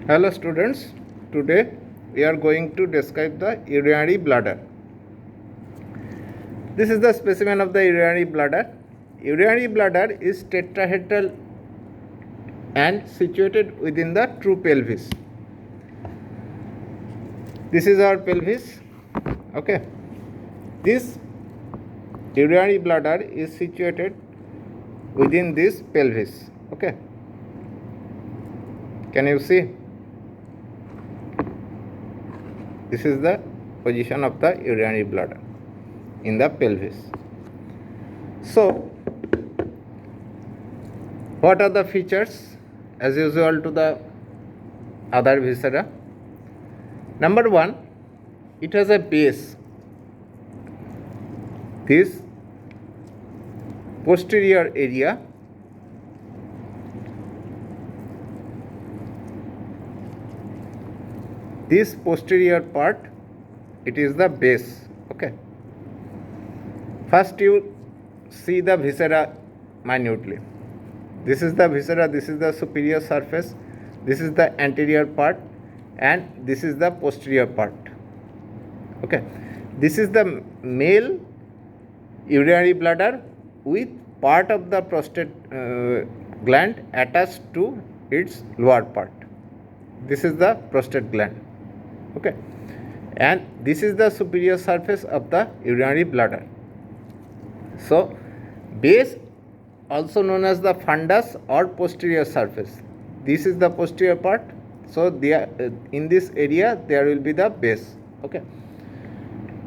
Hello students, today we are going to describe the urinary bladder. This is the specimen of the urinary bladder. Urinary bladder is tetrahedral and situated within the true pelvis. This is our pelvis. Okay. This urinary bladder is situated within this pelvis. Okay. Can you see? This is the position of the urinary bladder in the pelvis. So, what are the features as usual to the other viscera? Number one, it has a base. This posterior area this posterior part, it is the base. Okay. First you see the viscera minutely. This is the viscera, this is the superior surface, this is the anterior part, and this is the posterior part. Okay. This is the male urinary bladder with part of the prostate gland attached to its lower part. This is the prostate gland. Okay, and this is the superior surface of the urinary bladder. So, base also known as the fundus or posterior surface. This is the posterior part. So, in this area there will be the base. Okay.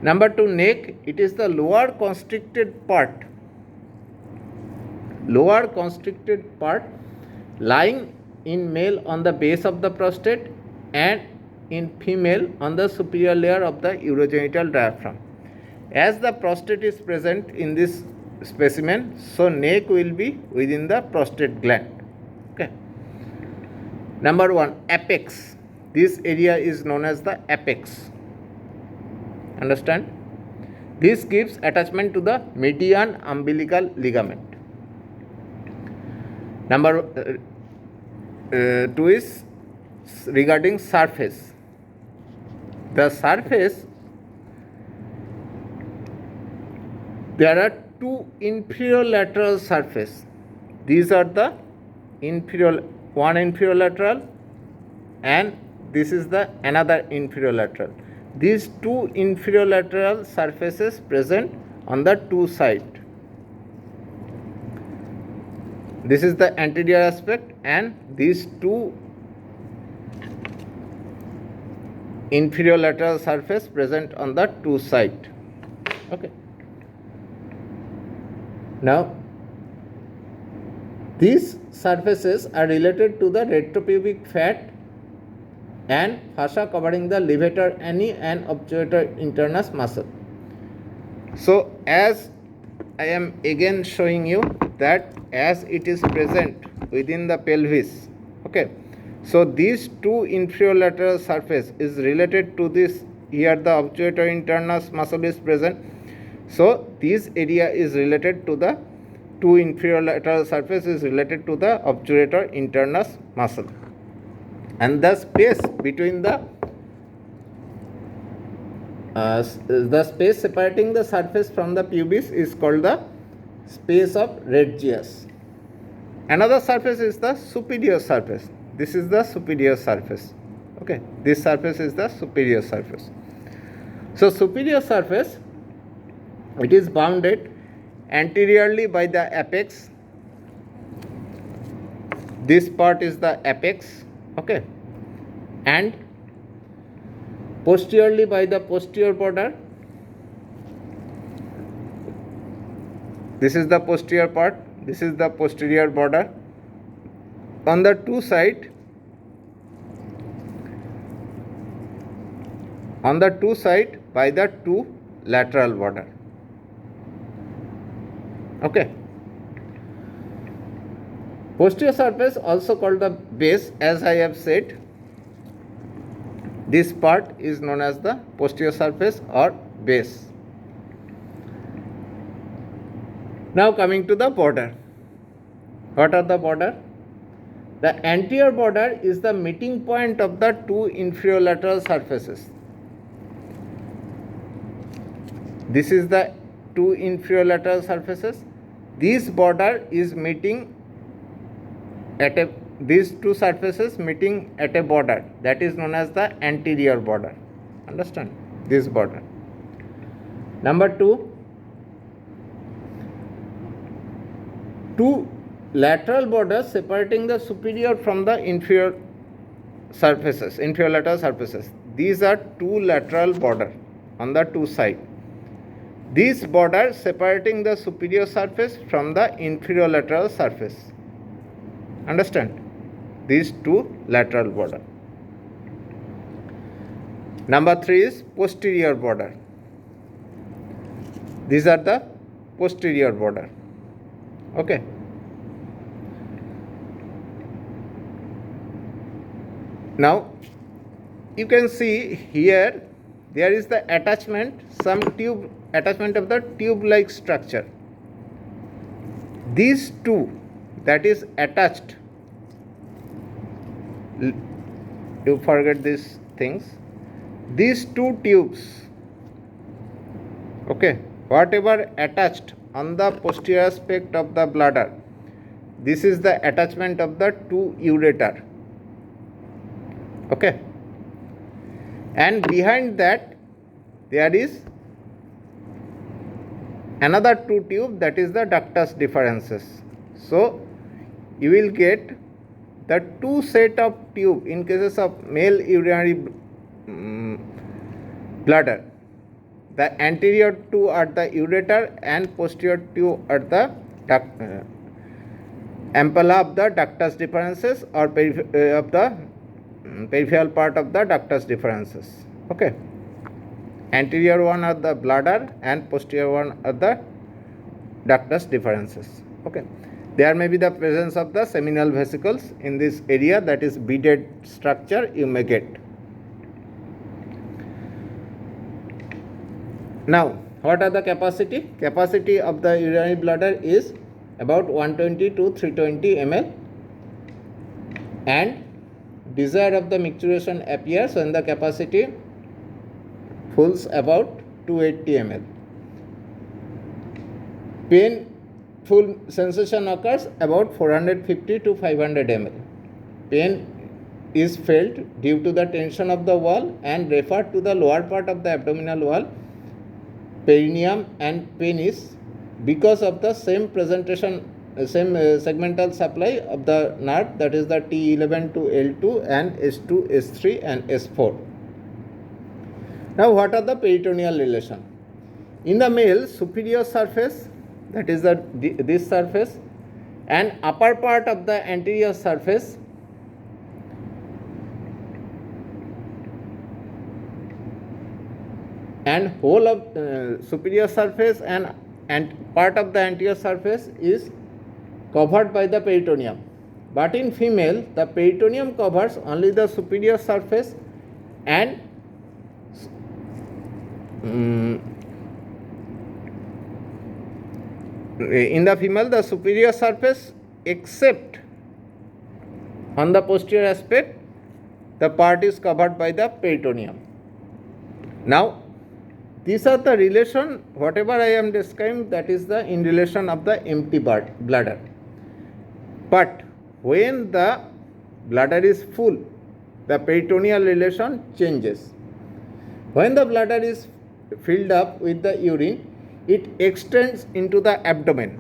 Number two, neck. It is the lower constricted part. Lower constricted part lying in male on the base of the prostate and in female on the superior layer of the urogenital diaphragm. As the prostate is present in this specimen, so neck will be within the prostate gland. Okay. Number one, apex. This area is known as the apex. Understand? This gives attachment to the median umbilical ligament. Number two is regarding surface. The surface, there are two inferior lateral surface. These are the one inferior lateral and this is the another inferior lateral. These two inferior lateral surfaces present on the two sides. This is the anterior aspect and these two inferior lateral surface present on the two sides. Okay. Now, these surfaces are related to the retropubic fat and fascia covering the levator ani and obturator internus muscle. So, as I am again showing you that as it is present within the pelvis, okay. So, these two inferior lateral surface is related to this, here the obturator internus muscle is present. So, this area is related to the two inferior lateral surface is related to the obturator internus muscle. And the space between the space separating the surface from the pubis is called the space of Retzius. Another surface is the superior surface. This is the superior surface. Okay, this surface is the superior surface. So, superior surface, it is bounded anteriorly by the apex. This part is the apex. Okay, and posteriorly by the posterior border. This is the posterior part. This is the posterior border. On the two sides, by the two lateral border. Okay. Posterior surface also called the base, as I have said. This part is known as the posterior surface or base. Now coming to the border. What are the border? The anterior border is the meeting point of the two inferior lateral surfaces. This is the two inferior lateral surfaces. This border is meeting at these two surfaces meeting at a border that is known as the anterior border. Understand? This border. Number 2, two lateral borders separating the superior from the inferior surfaces, inferior lateral surfaces. These are two lateral border on the two sides. This border separating the superior surface from the inferior lateral surface. Understand? These two lateral border. Number 3 is posterior border. These are the posterior border. Okay. Now you can see here there is the attachment, some tube attachment of the tube like structure. These two that is attached, you forget these things, these two tubes, okay, whatever attached on the posterior aspect of the bladder, this is the attachment of the two ureter, okay, and behind that there is another two tube, that is the ductus deferens. So you will get the two set of tube in cases of male urinary bladder. The anterior two are the ureter and posterior two are the ampulla of the ductus deferens or of the peripheral part of the ductus deferens. Okay. Anterior one are the bladder and posterior one are the ductus deferens. Okay. There may be the presence of the seminal vesicles in this area, that is beaded structure you may get. Now, what are the capacity? Capacity of the urinary bladder is about 120 to 320 ml, and desire of the micturition appears when the capacity fulls about 280 ml. Painful sensation occurs about 450 to 500 ml. Pain is felt due to the tension of the wall and referred to the lower part of the abdominal wall, perineum and penis, because of the same presentation, same segmental supply of the nerve, that is the T11 to L2 and S2, S3 and S4. Now what are the peritoneal relation? In the male, superior surface, that is this surface, and upper part of the anterior surface and whole of superior surface and part of the anterior surface is covered by the peritoneum. But in female, the peritoneum covers only the superior surface and in the female the superior surface, except on the posterior aspect, the part is covered by the peritoneum. Now these are the relation, whatever I am describing, that is the in relation of the empty bladder. But when the bladder is full, the peritoneal relation changes. When the bladder is filled up with the urine, it extends into the abdomen.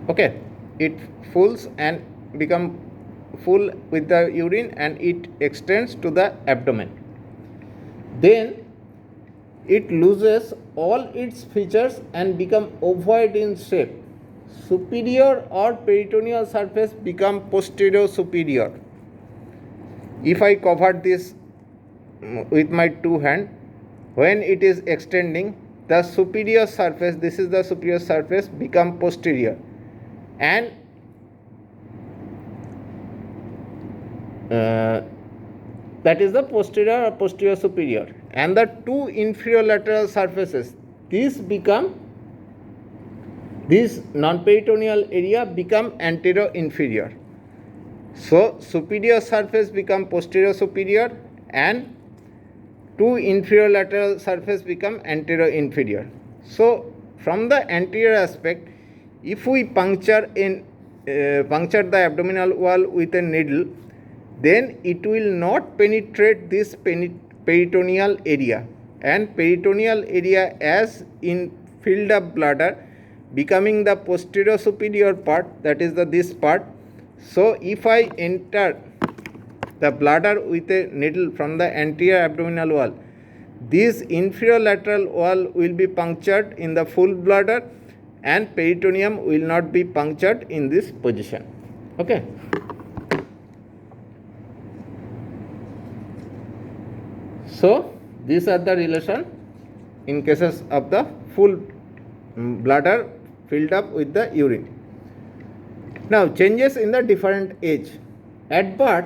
Okay, it fills and become full with the urine and it extends to the abdomen. Then it loses all its features and become ovoid in shape. Superior or peritoneal surface become posterior superior. If I cover this with my two hands, when it is extending, the superior surface, this is the superior surface, become posterior, and that is the posterior or posterior superior, and the two inferior lateral surfaces, these non-peritoneal area become anterior inferior, So superior surface become posterior superior and two inferior lateral surface become anterior inferior. So from the anterior aspect, if we puncture the abdominal wall with a needle, then it will not penetrate this peritoneal area, and peritoneal area as in filled up bladder becoming the posterior superior part, that is this part. So if I enter the bladder with a needle from the anterior abdominal wall, this inferior lateral wall will be punctured in the full bladder and peritoneum will not be punctured in this position. Okay. So these are the relation in cases of the full bladder filled up with the urine. Now changes in the different age. At birth,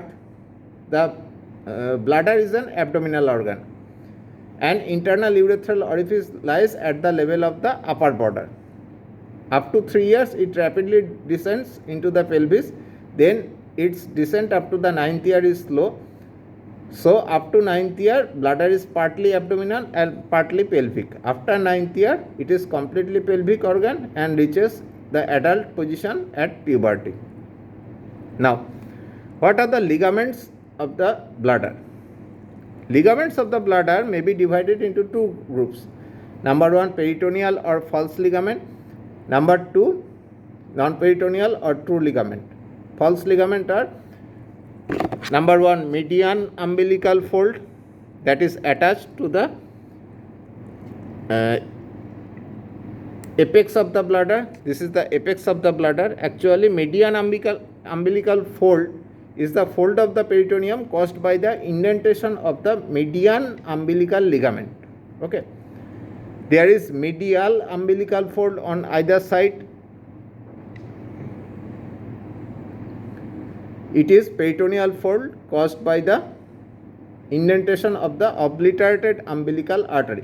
the bladder is an abdominal organ and internal urethral orifice lies at the level of the upper border. Up to 3 years, it rapidly descends into the pelvis. Then its descent up to the 9th year is slow. So up to 9th year, bladder is partly abdominal and partly pelvic. After 9th year, it is completely pelvic organ and reaches the adult position at puberty. Now, what are the ligaments of the bladder? Ligaments of the bladder may be divided into two groups. Number 1, peritoneal or false ligament. Number 2, non-peritoneal or true ligament. False ligament are: number 1, median umbilical fold, that is attached to the apex of the bladder. This is the apex of the bladder. Actually, median umbilical fold is the fold of the peritoneum caused by the indentation of the median umbilical ligament. Okay. There is medial umbilical fold on either side. It is peritoneal fold caused by the indentation of the obliterated umbilical artery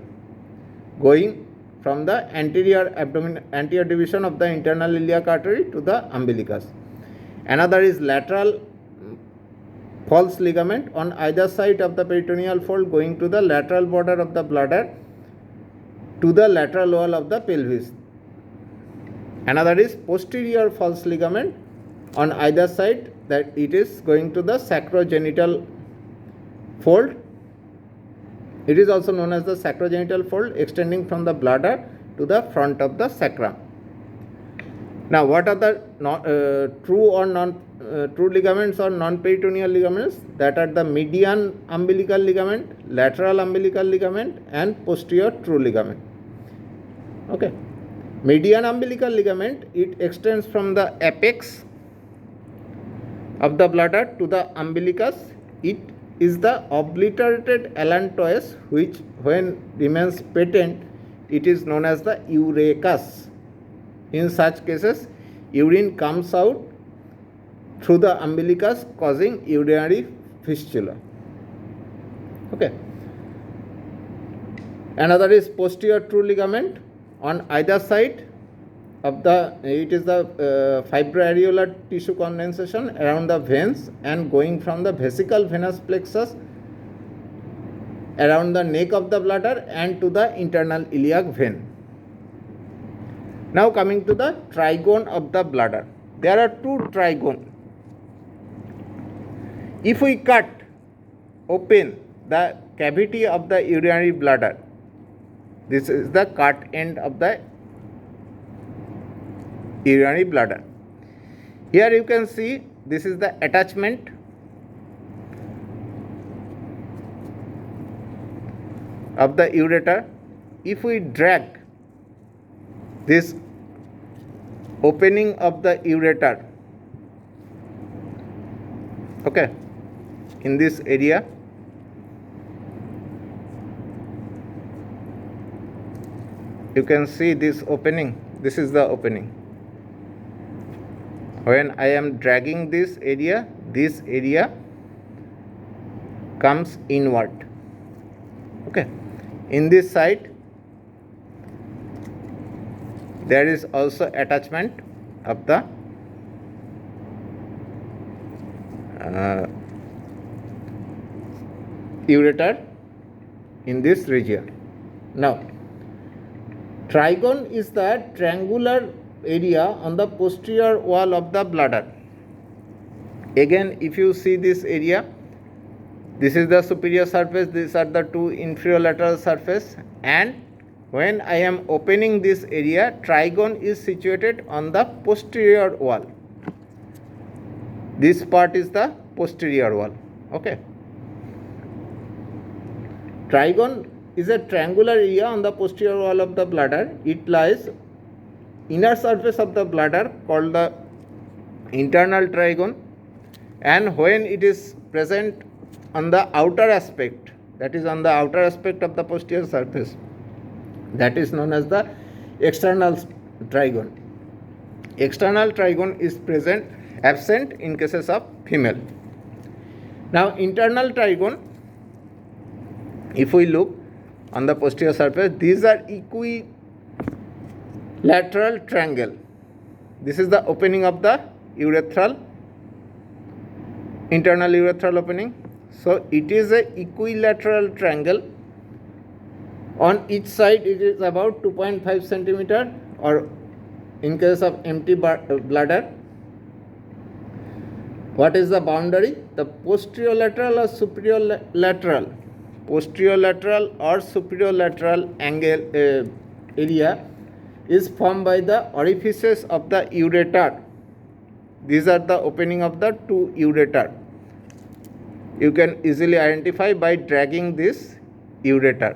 going from the anterior division of the internal iliac artery to the umbilicus. Another is lateral false ligament on either side of the peritoneal fold going to the lateral border of the bladder to the lateral wall of the pelvis. Another is posterior false ligament on either side, that it is going to the sacrogenital fold. It is also known as the sacrogenital fold, extending from the bladder to the front of the sacrum. Now, what are the true ligaments or non-peritoneal ligaments? That are the median umbilical ligament, lateral umbilical ligament, and posterior true ligament. Okay. Median umbilical ligament, it extends from the apex of the bladder to the umbilicus. It is the obliterated allantois, which when remains patent, it is known as the urachus. In such cases, urine comes out through the umbilicus, causing urinary fistula. Okay. Another is posterior true ligament on either side of the, it is the fibroareolar tissue condensation around the veins and going from the vesical venous plexus around the neck of the bladder and to the internal iliac vein. Now coming to the trigone of the bladder. There are two trigones. If we cut open the cavity of the urinary bladder, this is the cut end of the urinary bladder. Here you can see this is the attachment of the ureter. If we drag this opening of the ureter, okay, in this area, you can see this opening. This is the opening. When I am dragging this area comes inward. Okay. In this side, there is also attachment of the ureter in this region. Now, trigone is the triangular area on the posterior wall of the bladder. Again, if you see this area, this is the superior surface, these are the two inferior lateral surface, and when I am opening this area, trigone is situated on the posterior wall. This part is the posterior wall. Okay. Trigone is a triangular area on the posterior wall of the bladder. It lies inner surface of the bladder called the internal trigone, and when it is present on the outer aspect, that is on the outer aspect of the posterior surface, that is known as the external trigone. External trigone is absent in cases of female. Now, internal trigone, if we look on the posterior surface, these are equilateral triangle. This is the opening of the internal urethral opening. So it is a equilateral triangle. On each side it is about 2.5 centimeter, or in case of empty bladder. What is the boundary? The posterior lateral or superior lateral? Posterior lateral or superior lateral angle area is formed by the orifices of the ureter. These are the opening of the two ureter. You can easily identify by dragging this ureter.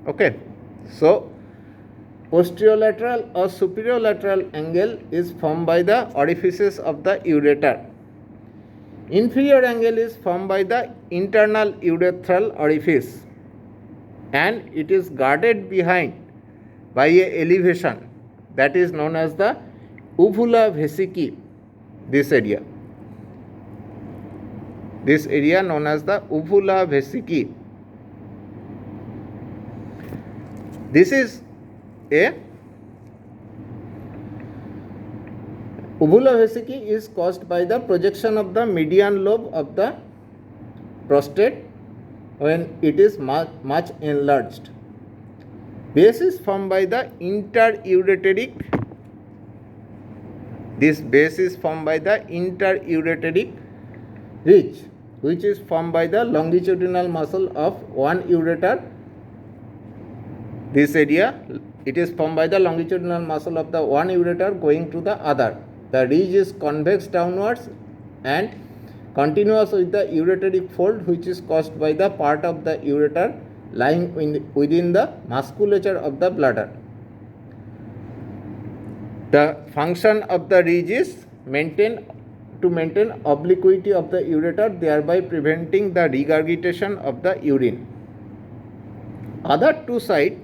Okay. So, posterior lateral or superior lateral angle is formed by the orifices of the ureter. Inferior angle is formed by the internal urethral orifice, and it is guarded behind by a elevation that is known as the uvula vesicae. This area known as the uvula vesicae. This is a uvula vesicae is caused by the projection of the median lobe of the prostate when it is much enlarged. Base is formed by the interureteric. This base is formed by the interureteric ridge, which is formed by the longitudinal muscle of one ureter. This area, it is formed by the longitudinal muscle of the one ureter going to the other. The ridge is convex downwards and continuous with the ureteric fold, which is caused by the part of the ureter lying within the musculature of the bladder. The function of the ridge is to maintain obliquity of the ureter, thereby preventing the regurgitation of the urine. Other two sides,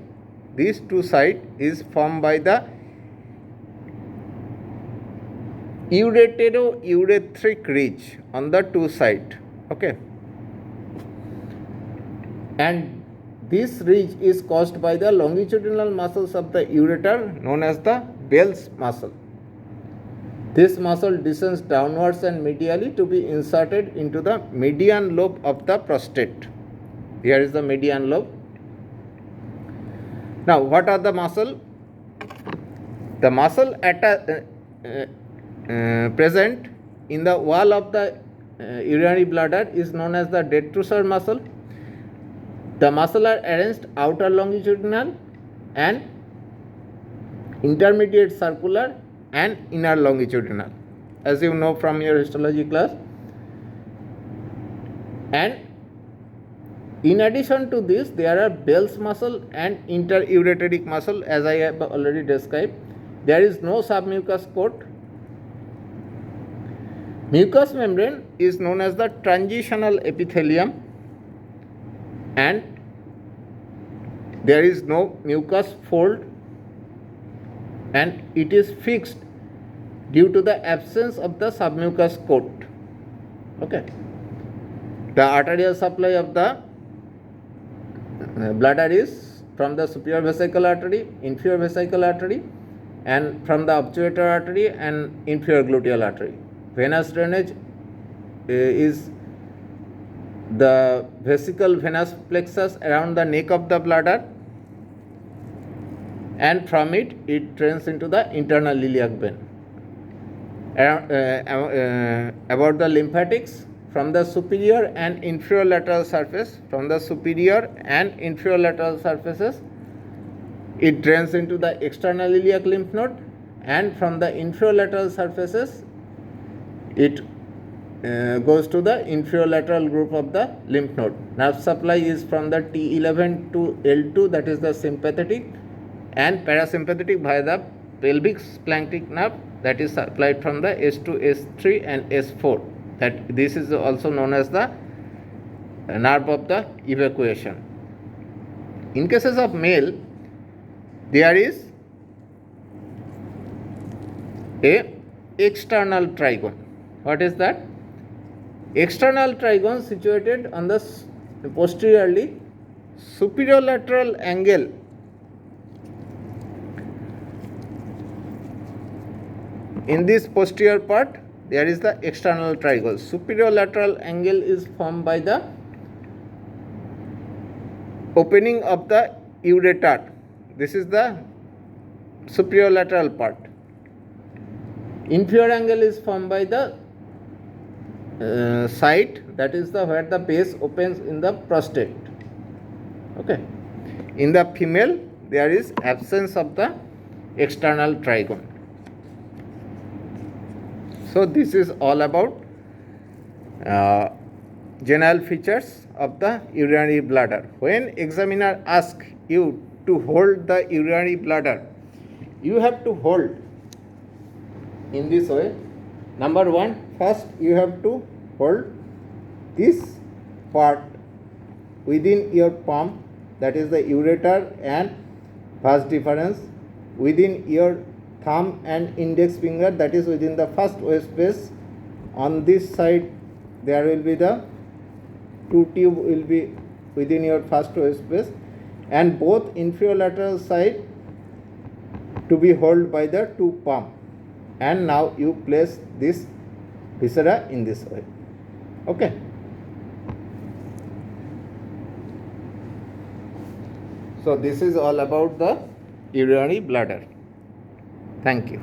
these two sides is formed by the ureterourethric ridge on the two sides. Okay. And this ridge is caused by the longitudinal muscles of the ureter known as the Bell's muscle. This muscle descends downwards and medially to be inserted into the median lobe of the prostate. Here is the median lobe. Now, what are the muscle? The muscle present in the wall of the urinary bladder is known as the detrusor muscle. The muscle are arranged outer longitudinal and intermediate circular and inner longitudinal, as you know from your histology class. And in addition to this, there are Bell's muscle and interureteric muscle, as I have already described. There is no submucous coat. Mucous membrane is known as the transitional epithelium, and there is no mucous fold, and it is fixed due to the absence of the submucous coat. Okay. The arterial supply of the bladder is from the superior vesical artery, inferior vesical artery, and from the obturator artery and inferior gluteal artery. Venous drainage is the vesical venous plexus around the neck of the bladder, and from it drains into the internal iliac vein. About the lymphatics, from the superior and inferior lateral surfaces, it drains into the external iliac lymph node, and from the inferior lateral surfaces it goes to the inferior lateral group of the lymph node. Nerve supply is from the T11 to L2, that is the sympathetic, and parasympathetic via the pelvic splanchnic nerve, that is supplied from the S2, S3 and S4. That this is also known as the nerve of the evacuation. In cases of male, there is a external trigone. What is that? External trigone situated on the posteriorly superior lateral angle in this posterior part. There is the external trigone. Superior lateral angle is formed by the opening of the ureter. This is the superior lateral part. Inferior angle is formed by the site, that is the where the base opens in the prostate. Okay. In the female, there is absence of the external trigone. So this is all about general features of the urinary bladder. When examiner asks you to hold the urinary bladder, you have to hold in this way. Number one, first you have to hold this part within your palm, that is the ureter and vas deferens, within your thumb and index finger, that is within the first wave space. On this side there will be the two tube will be within your first wave space, and both inferior lateral side to be held by the two palm. And now you place this viscera in this way. Okay. So this is all about the urinary bladder. Thank you.